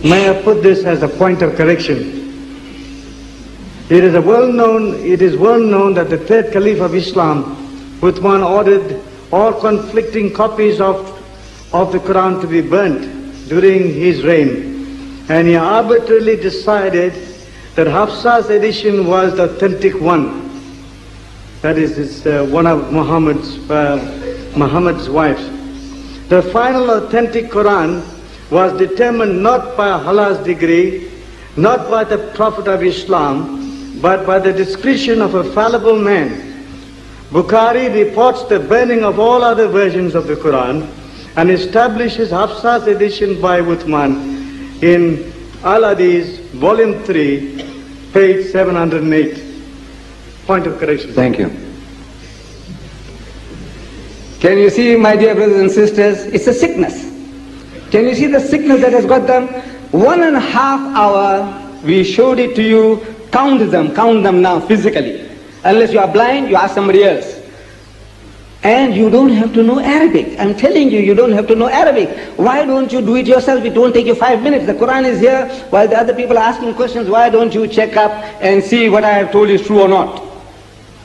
May I put this as a point of correction? It is well known that the third Caliph of Islam, Uthman, ordered all conflicting copies of the Quran to be burnt during his reign. And he arbitrarily decided that Hafsa's edition was the authentic one. That is, it's one of Muhammad's wives. The final authentic Quran was determined not by Allah's decree, not by the Prophet of Islam, but by the discretion of a fallible man. Bukhari reports the burning of all other versions of the Quran and establishes Hafsa's edition by Uthman in Al-Hadith, volume 3, page 708. Point of correction. Thank you. Can you see, my dear brothers and sisters, it's a sickness. Can you see the sickness that has got them? 1.5 hour, we showed it to you. Count them now physically. Unless you are blind, you ask somebody else. And you don't have to know Arabic. I'm telling you, you don't have to know Arabic. Why don't you do it yourself? It won't take you 5 minutes. The Quran is here. While the other people are asking questions, why don't you check up and see what I have told is true or not?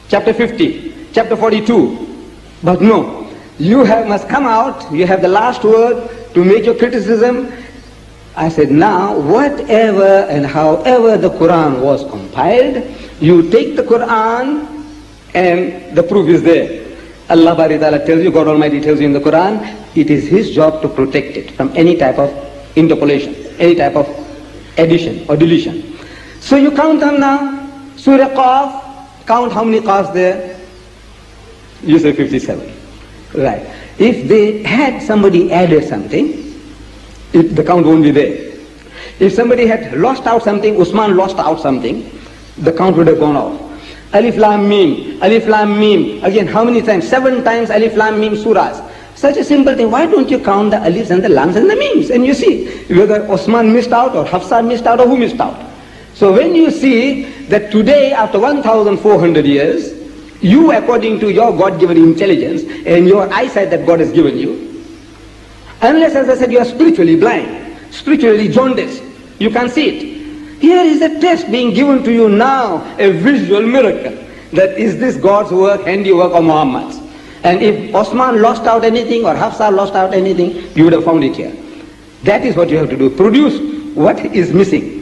Chapter 50, chapter 42. But no, you must come out, you have the last word to make your criticism. I said, now, whatever and however the Quran was compiled, you take the Quran and the proof is there. Allah Bari Ta'ala tells you, God Almighty tells you in the Quran, it is His job to protect it from any type of interpolation, any type of addition or deletion. So you count them now. Surah Qaf, count how many Qafs there? You say 57. Right. If they had somebody added something, the count won't be there. If somebody had lost out something, Usman lost out something, the count would have gone off. Alif Lam Mim, Alif Lam Mim. Again, how many times? 7 times Alif Lam Mim surahs. Such a simple thing. Why don't you count the Alifs and the Lams and the Mims? And you see whether Osman missed out or Hafsa missed out or who missed out. So when you see that today, after 1,400 years, you, according to your God-given intelligence and your eyesight that God has given you, unless, as I said, you are spiritually blind, spiritually jaundiced, you can't see it. Here is a test being given to you now, a visual miracle. That is this God's work, handiwork or Muhammad's? And if Osman lost out anything or Hafsa lost out anything, you would have found it here. That is what you have to do. Produce what is missing.